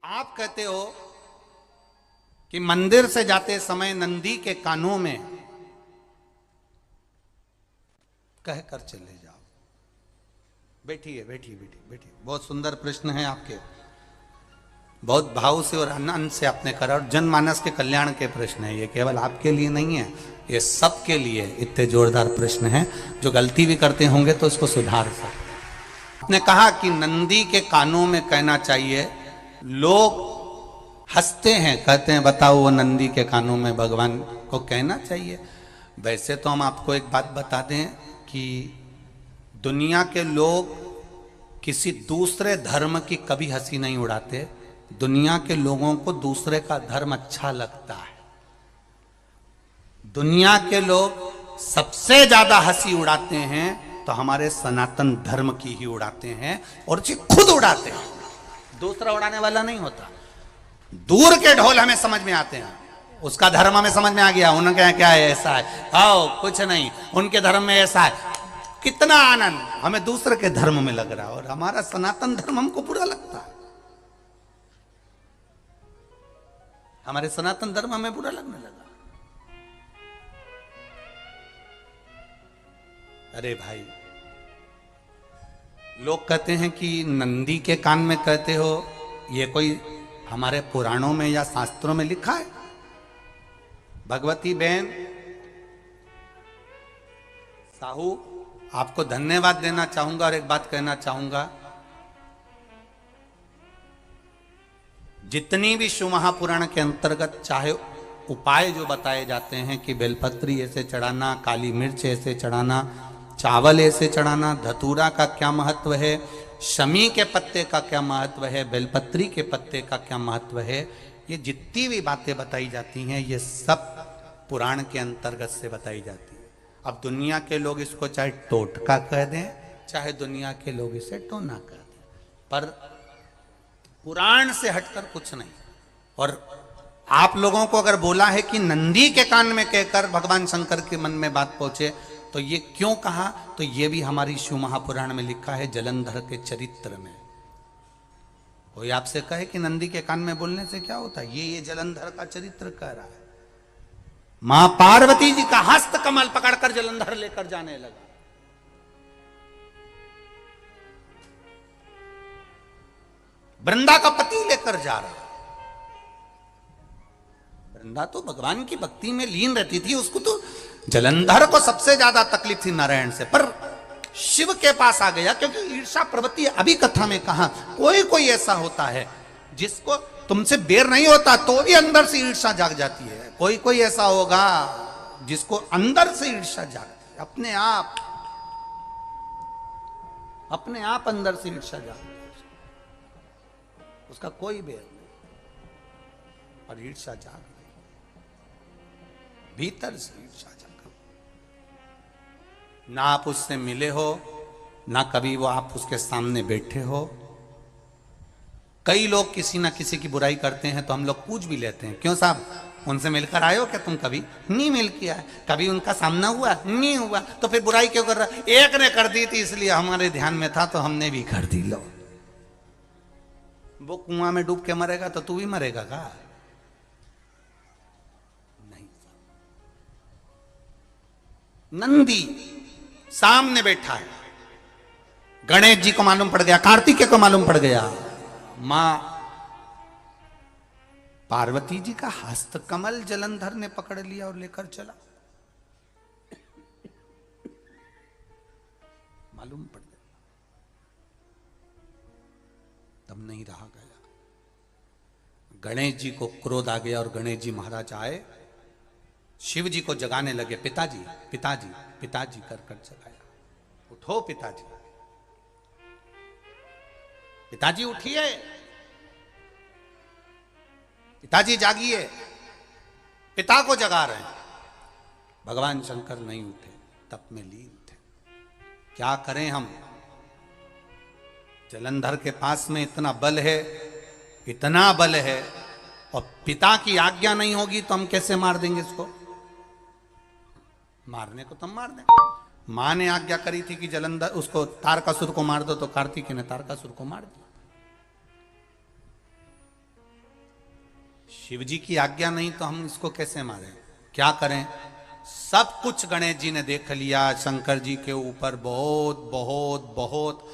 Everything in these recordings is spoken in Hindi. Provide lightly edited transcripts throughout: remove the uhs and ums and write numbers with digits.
आप कहते हो कि मंदिर से जाते समय नंदी के कानों में कहकर चले जाओ। बैठिए बैठिए बैठिए बैठिए। बहुत सुंदर प्रश्न है आपके, बहुत भाव से और आनंद से आपने करा, और जनमानस के कल्याण के प्रश्न है ये, केवल आपके लिए नहीं है, ये सबके लिए इतने जोरदार प्रश्न है। जो गलती भी करते होंगे तो इसको सुधार सकते। आपने कहा कि नंदी के कानों में कहना चाहिए। लोग हंसते हैं, कहते हैं बताओ वो नंदी के कानों में भगवान को कहना चाहिए। वैसे तो हम आपको एक बात बता दें कि दुनिया के लोग किसी दूसरे धर्म की कभी हंसी नहीं उड़ाते। दुनिया के लोगों को दूसरे का धर्म अच्छा लगता है। दुनिया के लोग सबसे ज्यादा हंसी उड़ाते हैं तो हमारे सनातन धर्म की ही उड़ाते हैं, और जी खुद उड़ाते हैं, दूसरा उड़ाने वाला नहीं होता। दूर के ढोल हमें समझ में आते हैं, उसका धर्म हमें समझ में आ गया, उनका क्या है, ऐसा है, आओ कुछ नहीं, उनके धर्म में ऐसा है। कितना आनंद हमें दूसरे के धर्म में लग रहा है, और हमारा सनातन धर्म हमको बुरा लगता है। हमारे सनातन धर्म हमें बुरा लगने लगा। अरे भाई, लोग कहते हैं कि नंदी के कान में कहते हो, ये कोई हमारे पुराणों में या शास्त्रों में लिखा है? भगवती बहन साहू, आपको धन्यवाद देना चाहूंगा और एक बात कहना चाहूंगा। जितनी भी शिव महापुराण के अंतर्गत चाहे उपाय जो बताए जाते हैं कि बेलपत्री ऐसे चढ़ाना, काली मिर्च ऐसे चढ़ाना, चावल ऐसे चढ़ाना, धतूरा का क्या महत्व है, शमी के पत्ते का क्या महत्व है, बेलपत्री के पत्ते का क्या महत्व है, ये जितनी भी बातें बताई जाती हैं ये सब पुराण के अंतर्गत से बताई जाती है। अब दुनिया के लोग इसको चाहे टोटका कह दें, चाहे दुनिया के लोग इसे टोना कह दें, पर पुराण से हटकर कुछ नहीं। और आप लोगों को अगर बोला है कि नंदी के कान में कहकर भगवान शंकर के मन में बात पहुंचे, तो ये क्यों कहा, तो ये भी हमारी शिव महापुराण में लिखा है, जलंधर के चरित्र में। कोई आपसे कहे कि नंदी के कान में बोलने से क्या होता है, ये जलंधर का चरित्र कह रहा है। मां पार्वती जी का हस्त कमल पकड़कर जलंधर लेकर जाने लगा। वृंदा का पति लेकर जा रहा। वृंदा तो भगवान की भक्ति में लीन रहती थी, उसको तो जलंधर को सबसे ज्यादा तकलीफ थी नारायण से, पर शिव के पास आ गया, क्योंकि ईर्षा प्रवृत्ति अभी कथा में कहा, कोई कोई ऐसा होता है जिसको तुमसे बेर नहीं होता तो भी अंदर से ईर्षा जाग जाती है। कोई कोई ऐसा होगा जिसको अंदर से ईर्षा जागती है, अपने आप अंदर से ईर्षा जागती है, उसका कोई बेर नहीं, और ईर्षा जाग गई, भीतर से ईर्षा जागा। ना आप उससे मिले हो, ना कभी वो आप उसके सामने बैठे हो। कई लोग किसी ना किसी की बुराई करते हैं तो हम लोग पूछ भी लेते हैं, क्यों साहब उनसे मिलकर आए हो क्या तुम? कभी नहीं मिल किया, कभी उनका सामना हुआ नहीं हुआ, तो फिर बुराई क्यों कर रहा? एक ने कर दी थी इसलिए हमारे ध्यान में था तो हमने भी कर दी। लो, वो कुआं में डूब के मरेगा तो तू भी मरेगा का? नहीं। नंदी सामने बैठा है, गणेश जी को मालूम पड़ गया, कार्तिकेय को मालूम पड़ गया, मां पार्वती जी का हस्त कमल जलंधर ने पकड़ लिया और लेकर चला। मालूम पड़ गया, तब नहीं रहा गया। गणेश जी को क्रोध आ गया और गणेश जी महाराज आए, शिव जी को जगाने लगे। पिताजी पिताजी पिताजी कर कर जगाया, उठो पिताजी, पिताजी उठिए, पिताजी जागिए। पिता को जगा रहे हैं। भगवान शंकर नहीं उठे, तप में लीन थे। क्या करें हम? जलंधर के पास में इतना बल है, इतना बल है, और पिता की आज्ञा नहीं होगी तो हम कैसे मार देंगे इसको? मारने को तो हम मार दें। मां ने आज्ञा करी थी कि जलंधर उसको तारकासुर को मार दो, तो कार्तिकेय ने तारकासुर को मार दिया। शिव जी की आज्ञा नहीं तो हम इसको कैसे मारें, क्या करें? सब कुछ गणेश जी ने देख लिया, शंकर जी के ऊपर बहुत बहुत बहुत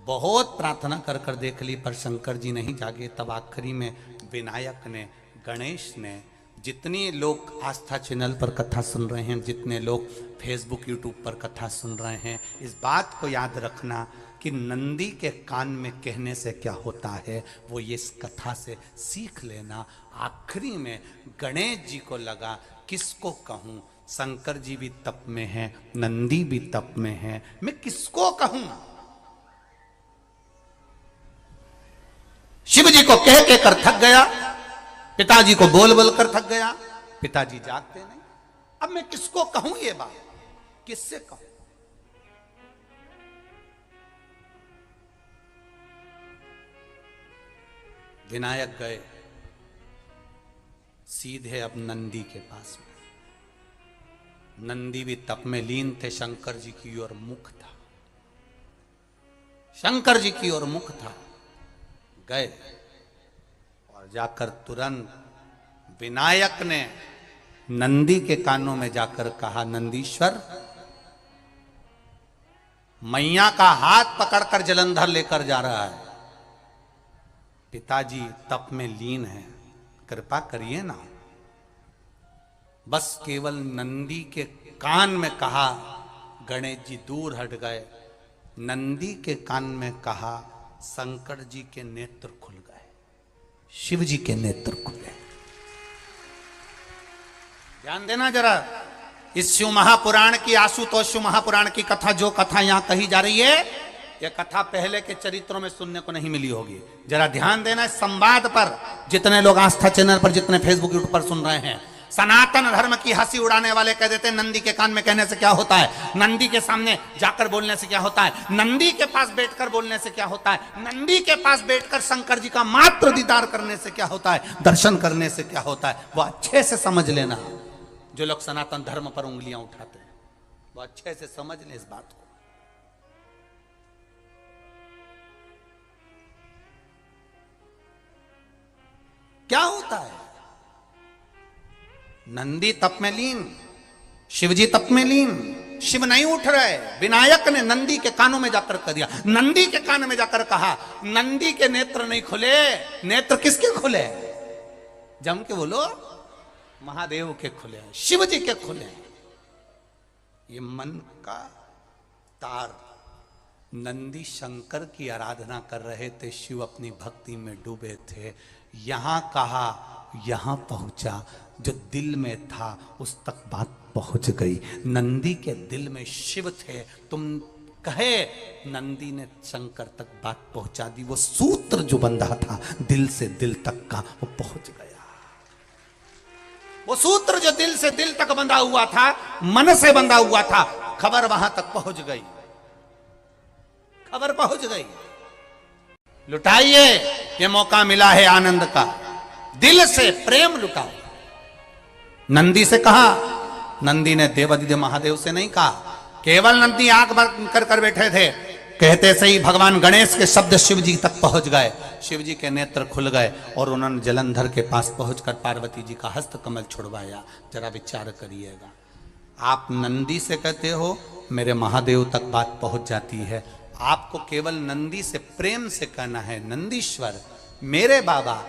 बहुत प्रार्थना कर कर देख ली, पर शंकर जी नहीं जागे। तब आखिरी में विनायक ने, गणेश ने, जितने लोग आस्था चैनल पर कथा सुन रहे हैं, जितने लोग फेसबुक यूट्यूब पर कथा सुन रहे हैं, इस बात को याद रखना कि नंदी के कान में कहने से क्या होता है वो ये इस कथा से सीख लेना। आखिरी में गणेश जी को लगा किसको कहूँ, शंकर जी भी तप में हैं, नंदी भी तप में है, मैं किसको कहूँ? शिव जी को कह के कर थक गया, पिताजी को बोल बोल कर थक गया, पिताजी जागते नहीं। अब मैं किसको कहूं ये बात, किससे कहूं? विनायक गए सीधे अब नंदी के पास में। नंदी भी तप में लीन थे, शंकर जी की ओर मुख था, शंकर जी की ओर मुख था। गए और जाकर तुरंत विनायक ने नंदी के कानों में जाकर कहा, नंदीश्वर, मैया का हाथ पकड़कर जलंधर लेकर जा रहा है, पिताजी तप में लीन है, कृपा करिए ना। बस केवल नंदी के कान में कहा, गणेश जी दूर हट गए। नंदी के कान में कहा, शंकर जी के नेत्र खुल गए, शिव जी के नेत्र खुले। ध्यान देना जरा, इस शिव महापुराण की, आशुतोष शिव महापुराण की कथा, जो कथा यहां कही जा रही है, यह कथा पहले के चरित्रों में सुनने को नहीं मिली होगी। जरा ध्यान देना इस संवाद पर, जितने लोग आस्था चैनल पर, जितने फेसबुक यूट्यूब पर सुन रहे हैं। सनातन धर्म की हंसी उड़ाने वाले कह देते हैं नंदी के कान में कहने से क्या होता है, नंदी के सामने जाकर बोलने से क्या होता है, नंदी के पास बैठकर बोलने से क्या होता है, नंदी के पास बैठकर शंकर जी का मात्र दीदार करने से क्या होता है, दर्शन करने से क्या होता है, वो अच्छे से समझ लेना। जो लोग सनातन धर्म पर उंगलियां उठाते हैं वो अच्छे से समझ लें इस बात को। क्या होता है, नंदी तप में लीन, शिवजी तप में लीन, शिव नहीं उठ रहे। विनायक ने नंदी के कानों में जाकर कह दिया, नंदी के कान में जाकर कहा, नंदी के नेत्र नहीं खुले। नेत्र किसके खुले? जम के बोलो, महादेव के खुले, शिव जी के खुले। ये मन का तार। नंदी शंकर की आराधना कर रहे थे, शिव अपनी भक्ति में डूबे थे। यहां कहा, यहां पहुंचा, जो दिल में था उस तक बात पहुंच गई। नंदी के दिल में शिव थे, तुम कहे, नंदी ने शंकर तक बात पहुंचा दी। वो सूत्र जो बंधा था दिल से दिल तक का, वो पहुंच गया। वो सूत्र जो दिल से दिल तक बंधा हुआ था, मन से बंधा हुआ था, खबर वहां तक पहुंच गई, खबर पहुंच गई। लुटाइए, ये मौका मिला है आनंद का, दिल से प्रेम लुटाओ। नंदी से कहा, नंदी ने देवादिदेव महादेव से नहीं कहा। केवल नंदी आंख बंद कर बैठे थे, कहते सही भगवान गणेश के शब्द शिव जी तक पहुंच गए। शिव जी के नेत्र खुल गए और उन्होंने जलंधर के पास पहुंचकर पार्वती जी का हस्त कमल छुड़वाया। जरा विचार करिएगा, आप नंदी से कहते हो मेरे महादेव तक बात पहुंच जाती है। आपको केवल नंदी से प्रेम से कहना है, नंदीश्वर मेरे बाबा,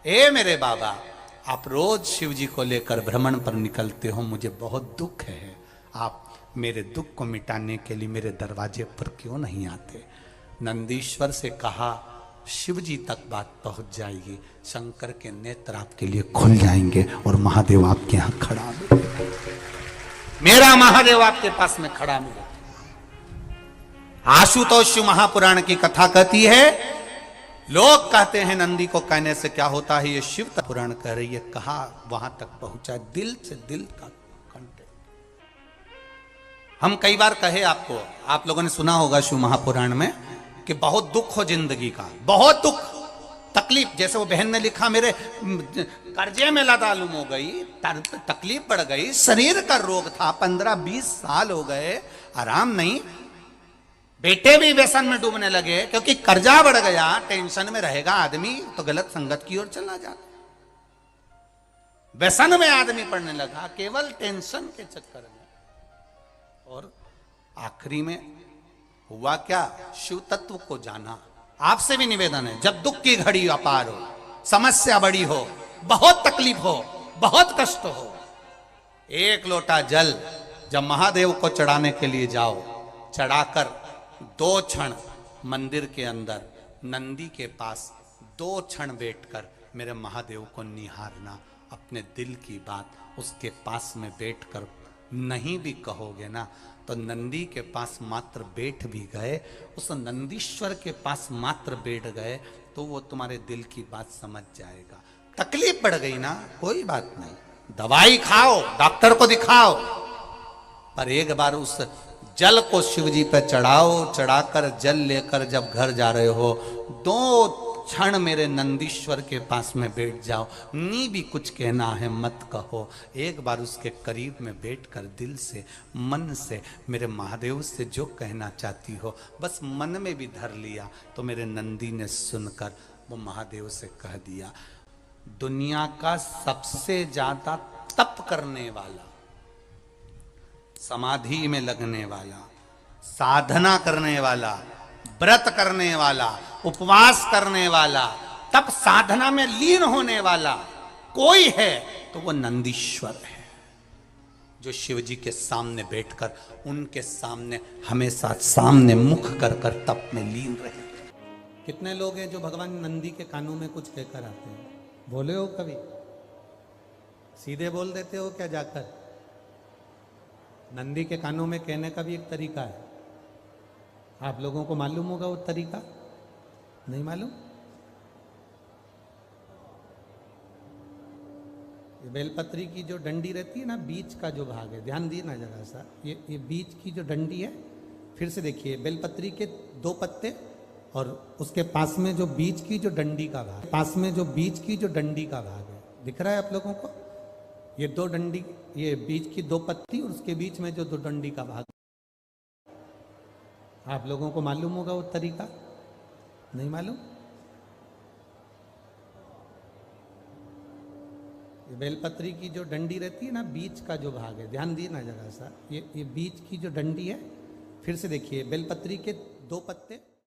ए मेरे बाबा, आप रोज शिव जी को लेकर भ्रमण पर निकलते हो, मुझे बहुत दुख है, आप मेरे दुख को मिटाने के लिए मेरे दरवाजे पर क्यों नहीं आते? नंदीश्वर से कहा, शिव जी तक बात पहुंच जाएगी, शंकर के नेत्र आपके लिए खुल जाएंगे और महादेव आपके यहां खड़ा मिलेगा, मेरा महादेव आपके पास में खड़ा मिलेगा। आशुतोष महापुराण की कथा कहती है, लोग कहते हैं नंदी को कहने से क्या होता है, ये शिव पुराण कह रही है, कहा वहां तक पहुंचा, दिल से दिल का कंटेक्ट। हम कई बार कहे आपको, आप लोगों ने सुना होगा शिव महापुराण में कि बहुत दुख हो जिंदगी का, बहुत दुख तकलीफ। जैसे वो बहन ने लिखा, मेरे कर्जे में लदालुम हो गई, तकलीफ बढ़ गई, शरीर का रोग था, 15-20 साल हो गए, आराम नहीं, बेटे भी व्यसन में डूबने लगे क्योंकि कर्जा बढ़ गया। टेंशन में रहेगा आदमी तो गलत संगत की ओर चला जाता। व्यसन में आदमी पड़ने लगा, केवल टेंशन के चक्कर में। और आखिरी में हुआ क्या? शिव तत्व को जाना। आपसे भी निवेदन है, जब दुख की घड़ी अपार हो, समस्या बड़ी हो, बहुत तकलीफ हो, बहुत कष्ट हो, एक लोटा जल जब महादेव को चढ़ाने के लिए जाओ, चढ़ाकर 2 क्षण मंदिर के अंदर नंदी के पास 2 क्षण बैठकर मेरे महादेव को निहारना। अपने दिल की बात उसके पास में बैठकर नहीं भी कहोगे ना, तो नंदी के पास मात्र बैठ भी गए, उस नंदीश्वर के पास मात्र बैठ गए, तो वो तुम्हारे दिल की बात समझ जाएगा। तकलीफ बढ़ गई ना, कोई बात नहीं, दवाई खाओ, डॉक्टर को दिखाओ, पर एक बार उस जल को शिव जी पे चढ़ाओ। चढ़ाकर जल लेकर जब घर जा रहे हो, 2 क्षण मेरे नंदीश्वर के पास में बैठ जाओ। नी भी कुछ कहना है मत कहो, एक बार उसके करीब में बैठकर दिल से, मन से मेरे महादेव से जो कहना चाहती हो, बस मन में भी धर लिया, तो मेरे नंदी ने सुनकर वो महादेव से कह दिया, दुनिया का सबसे ज्यादा तप करने वाला, समाधि में लगने वाला, साधना करने वाला, व्रत करने वाला, उपवास करने वाला, तप साधना में लीन होने वाला कोई है तो वो नंदीश्वर है, जो शिव जी के सामने बैठकर उनके सामने हमेशा सामने मुख कर कर तप में लीन रहे। कितने लोग हैं जो भगवान नंदी के कानों में कुछ कहकर आते हैं? बोले हो कभी? सीधे बोल देते हो क्या जाकर? नंदी के कानों में कहने का भी एक तरीका है। आप लोगों को मालूम होगा वो तरीका? नहीं मालूम? ये बेलपत्री की जो डंडी रहती है ना, बीच का जो भाग है, ध्यान दिए ना जरा सा, ये बीच की जो डंडी है, फिर से देखिए, बेलपत्री के 2 पत्ते और उसके पास में जो बीच की जो डंडी का भाग, पास में जो बीच की जो डंडी का भाग है, दिख रहा है आप लोगों को? ये 2 डंडी, ये बीच की 2 पत्ती और उसके बीच में जो 2 डंडी का भाग, आप लोगों को मालूम होगा वो तरीका? नहीं मालूम? ये बेलपत्री की जो डंडी रहती है ना, बीच का जो भाग है, ध्यान दिए ना जरा सा, ये बीच की जो डंडी है, फिर से देखिए, बेलपत्री के 2 पत्ते